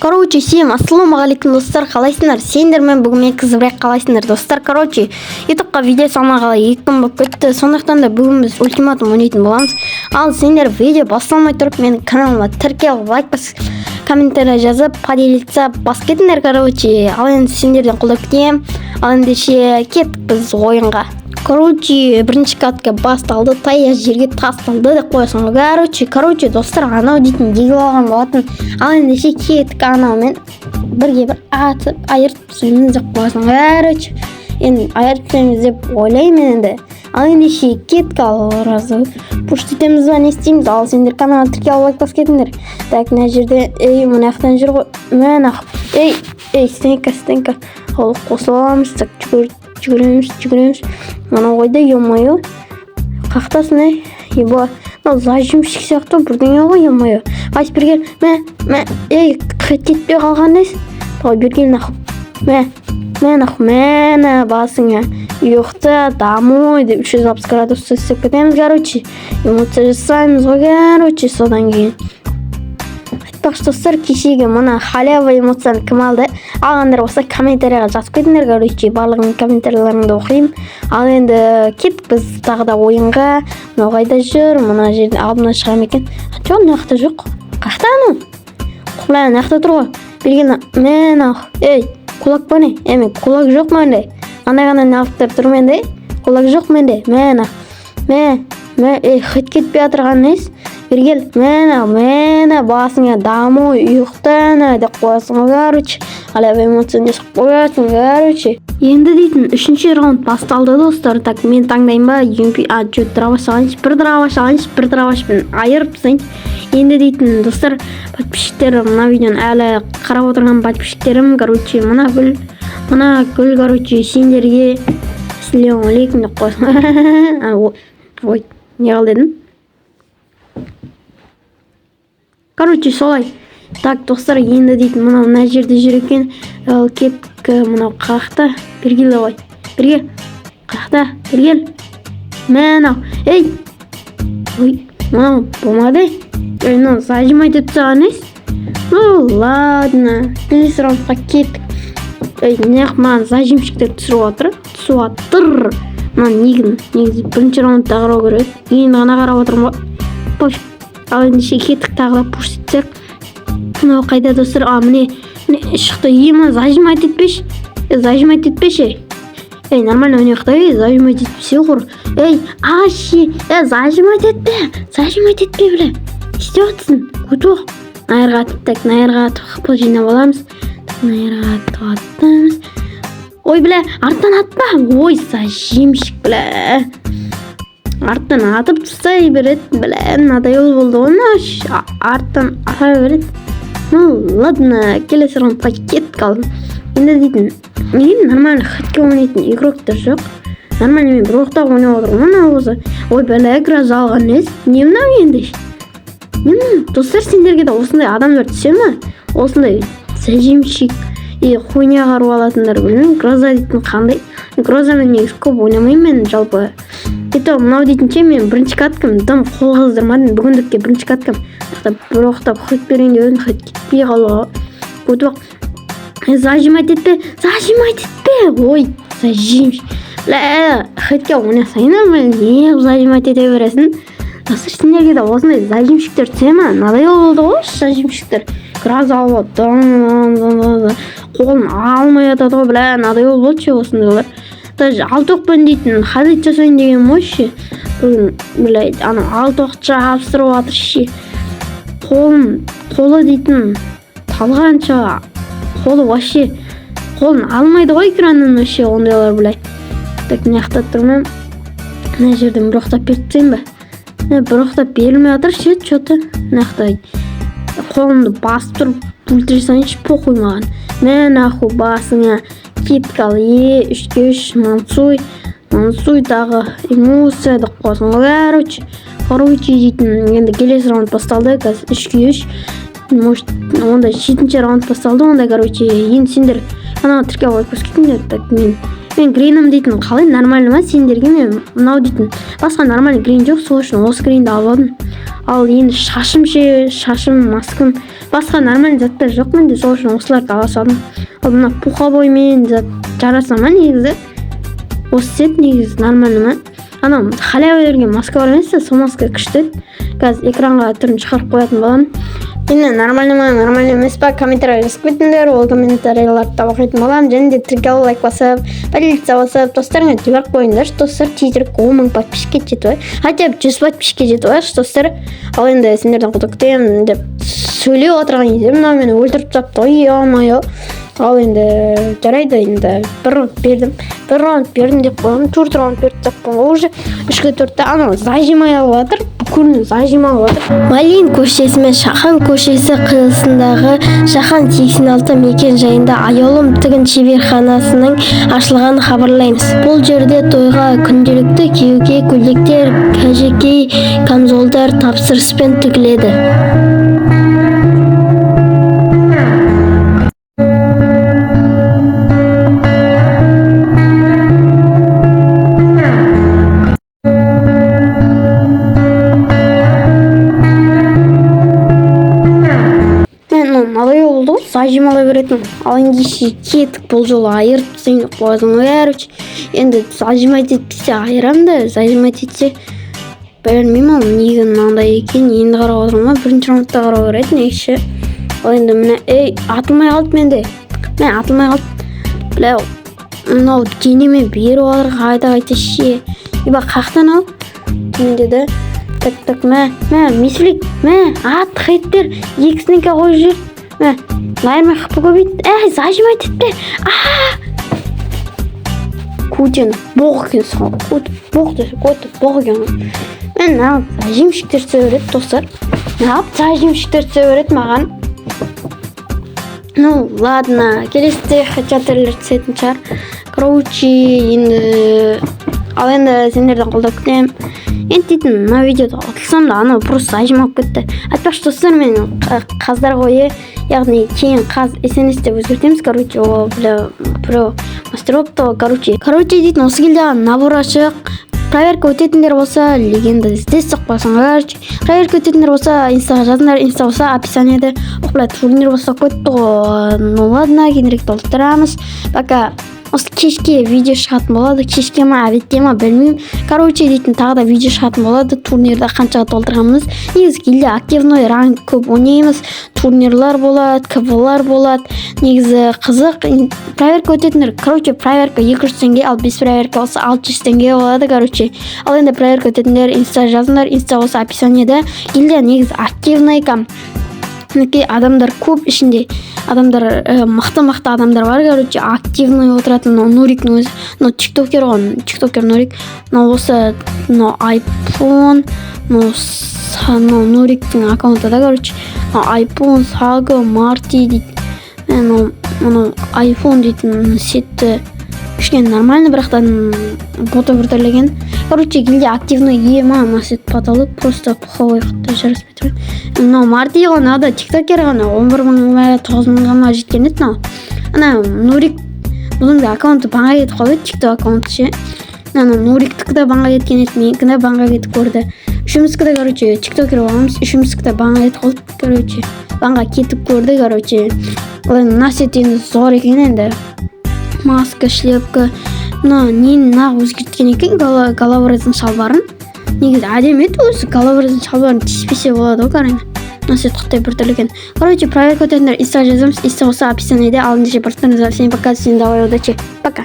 Короче, всем ассалаумағалейкум достар, қалайсыңдар? Сендермен бүгін мен қызыбырақ қалайсыңдар достар. Короче, ютубқа видео салмағалы 2 күн болып кетті. Сондықтан да бүгін біз ультиматум ойнайтын боламыз. Ал сендер видео басталмай тұрып менің каналыма тіркеліп, лайк бас, комментарий жазып, поделиться бас кетіңдер. Короче, ал енді сендерден қолдап күтемін. Ал ендеше кеттік біз ойынға. Короче, бірінші катка басталды, таяз жерге тасталды деп қоясың. Короче, достар, анау дейтін дегіл алған болатын. Ал ендеше кеттік анаумен бірге бір атып, айыртып түсеміз деп қоясың. Енді айыртып түсеміз деп ойлаймын енді. Ал ендеше кеттік, ал разы пуштетеміз ба, не істейміз? Ал сендер каналға тіркеліп лайк бас кетіңдер. Так, мына жерде, мына жақтан жүр ғой. Стенка. Ол қосып аламыз, так, жүгіреміз. Мына қойда, ё-моё. Қақтасын, еба. Зажимшік сияқты бірдеңе ғой, ё-моё. Айс бергел, кетпей қалған дейсің. Тау бергел нақып. Мәні басыңа. Ұйықта, домой деп 360 градус істеп кетеміз, короче. Эмоция жасаймыз ғой, содан кейін. Айтпақшы достар, кешегі мұна халява эмоцияны кім алды? Алғандар болса комментарияға жазып кетіңдер, короче, барлығын комментарияларыңды оқимын. Ал енді кеттік біз тағы да ойынға. Мынау қайда жүр? Мына жерден алдына шығам екен. Жоқ, нақта жоқ. Қақта ану? Құлай, нақта тұр ғой. Берген, кулак ба не? Кулак жоқ менде. Ана-ғана нақтар тұр менде. Кулак жоқ менде. Хит кетпей атырған нес? Бергел, мәні басыңа дамой, ұйықтана деп қоясың, короче. Алабай эмоцияны жасап қоясың, короче. Енді дейтін 3-ші раунд басталды достар. Так, мен таңдайым ба? Бір драваш айырып. Енді дейтін достар, подписчиктерім, мына видеоны әлі қарап отырған подписчиктерім, короче, мына гүл, короче, сендерге ассалауму алейкум деп қоясың. Ой, не қал дедім? Короче, солай. Так, достар, енді дейтін мына жерде жүр екен. Кеттік мынау қақта. Бергел ғой. Бергел. Қақта. Бергел. Мынау. Ой, мынау болмады. Мынау зажимай деп тұрған ес. Ладно. Келесі раундқа кеттік. Неғып маған зажимшіктер түсіп отыр. Мына негізі бірінші раундта қарау керек. Енді ғана қарап отырмын ба. Ал ендеше кеттік тағы да пуштетсек. Мынау қайда достар? Міне шықты. Зажимать етпеші. Нормально ойнақта. Зажимать етпесе ғыр. Зажимать етпе, біле. Істе отсын. Күтіқ. Найырға атып. Қыпыл жинап аламыз. Найырға атып. Ой, біле, арттан атпа. Ой, зажимшік, біле. Арттан атып тұстай береді, біле, надоел болды оны, арттан ата береді. Ладно, келесі раундқа кеттік қалдым. Енді дейтін, нормально хатке ойнайтын игроктар жоқ. Нормально мен бір оқтап ойнап отырмын, мына өзі. Ой, біле, граз алған нес. Не мынау енді? Достар, сендерге де осындай адамдар түсе ма? Осындай зажимшік, хуйня қару алатындар білін. Гроза дейтін қандай? Грозаны негіз көп ойнамайым мен жалпы. Мынау дейтінше мен бірінші каткам, дым қол қыздырмадым, бүгіндікке бірінші каткам. Бір оқтап хит берейін деп едім, хит кетпей қалуға. Көтіп зажимать етпе. Ой, зажимш. Хитке ойнасайынар мен, не зажимать ете бересін. Достар, сендерге де осындай зажимшіктер түсе ма? Надоел болды ғой, зажимшіктер. Граз алып, қолын алмай атады ғой, біле, надоел болды ше осындайлар. Даже алтоқпен дейтін хадит жасайын деген мойшы. Біле, алтоқша жабыстырып атыр ше. Қолы дейтін талғанша, қолы ваще, қолын алмайды ғой экраннан ваще, ондайлар біле. Так, неқтат тұрмын. Мына жерден бір оқтап бердсем ба? Бір оқтап берілмей атыр ше, чоты. Неқтай. Қолымды басып тұрып, өлтірсайыншы поқой маған. Мен ақу басыңа. Кеткал, 3-3, мансуй тағы эмоция деп қоясың. Короче дейтін, енді келесі раунд басталды, қазір 3-3. Может, онда 7-ші раунд басталды, онда, короче, енді сендер каналға тіркеліп лайк бас кетіңдер. Так, мен мен гриным дейтін қалай нормально ма сендерге, мен мынау дейтін басқа нормальный грин жоқ, сол үшін осы гринді алып алдым. Ал енді шашым, маскам басқа нормальный заттар жоқ менде, сол үшін осыларды ала салдым. Ал мына пуховоймен жараса ма негізі? Осы сет негізі нормально ма? Анау халява берген маска бар емес, сол маска күшті. Қазір экранға түрін шығарып қоятын боламын. Енді нормально ма, нормально емес па, комментарий жазып кетіңдер, ол комментарийларды оқитын боламын. Және де трикал лайк басып, полиция басып, достарыңа жіберіп қойыңдаршы, достар. Тезірек 10 000 подписчикке жетіп ой. Хотя бы 100 подписчикке жетіп ойшы, достар. Ал енді сендерден құттық күтемін деп сөйлеп отырған кезде мынау мені өлтіріп тастапты ғой, ой. Ал енді жарайды, енді бір раунд бердім деп қойғам, 4 раунд берді деп қойғам, уже 3-ке 4-те анау зажимай алып жатыр, бүкілін зажимай алып жатыр. Малин көшесі мен Шахан көшесі қиылысындағы Шахан 86 мекен жайында аяулым тігін шеберханасының ашылғанын хабарлаймыз. Бұл жерде тойға күнделікті киюге көйлектер, кәжекей, камзолдар тапсырыспен тігіледі. Зажималай беретін. Ал ендеше кеттік, бұл жолы айырып сені қойдың өріч. Енді зажимать етпесе айырам да, зажимать етсе білмеймін ол неге мынандай екен. Енді қарап отырмын, бірінші раундта қарау керек негізі. Ал енді міне, атылмай қалды менде. Мен атылмай қалды. Бля, мынау денеме беріп отыр, қайта ше. Еба қақтан ал? Менде де так, мә, месілік, ат қайттер, екісінеке қойып жүр. Лайырмай қыпы көбейді. Зажимать етпе. Көтен боқ екен саған. Боқ екен. Мен нағып зажимшіктер сөйрет, достар. Маған. Ну, ладно. Келесте хачатерлер түсетін шығар. Короче, енді... Ал енді сендерден қолдап күтем. Енді дейтін, мына видеода атылсам да анау просто зажималып кетті. Айтпақшы достар, мен қаздар қойы, яғни кейін қаз SNS деп өзгертеміз. Короче, о, біреу мастеропты, короче дейтін, осы келдіған набор ашық. Проверка өтетіндер болса, легенда здесь соқпасыңдар. Проверка өтетіндер болса, инстаға жазыңдар, инста болса описаниеде. Турнир болса көтті. Ну ладно, кейінірек толықтырамыз. Пока. Осы кешке видео шығатын болады, кешке ма, әбетте ма, білмеймін. Короче дейтін тағы да видео шығатын болады, турнирда қаншаға толтырғанымыз. Негізі келде активной ранг көп ойнаймыз, турнирлар болады, КВ-лар болады. Негізі қызық, проверка өтетіндер, короче, проверка 200 теңге, ал 5 проверка болса 600 теңге болады, короче. Ал енді проверка өтетіндер, инста жазыңдар, инста болса описаниеде. Келде негізі активный кам. Адамдар көп ішінде, адамдар мықты адамдар бар, короче, активный отыратын. Нуриктің өзі, тиктокер ғой, тиктокер Нурик. Осы iPhone, Нуриктің аккаунты да, короче, iPhone, Saga, Marty дейді. iPhone дейтін сетті кішкен нормально, бірақтан бота біртірлеген. Короче, келде активный ема масет потолып, просто пуховой қытта жарыс бетірі. Марти ғой, надо тиктокер ғана 11 000 9 000 жеткен еді. Нурик бұның да аккаунты банға кетіп қалды, тикток аккаунты ше. Нуриктікі да банға кеткен еді, менікі да банға кетіп көрді. Үшімізкі да, короче, тиктокер боламыз, үшімізкі да банға кетіп қалды, короче. Банға кетіп көрді, короче. Насет енді зор екен енді. Маска, шлепка. Нені өзгерткен екен, головорездің шалбарын. Негізі әдемі еді өзі, головорездің шалбарын тиіспесе болады ғой, қарайын. Насет құттай біртірліген. Короче, проверка өтетіндер, инста жазамыз, инста болса описаниеде. Ал ендеше бұрттарыңызға, всем пока, всем давай, удачи, пока.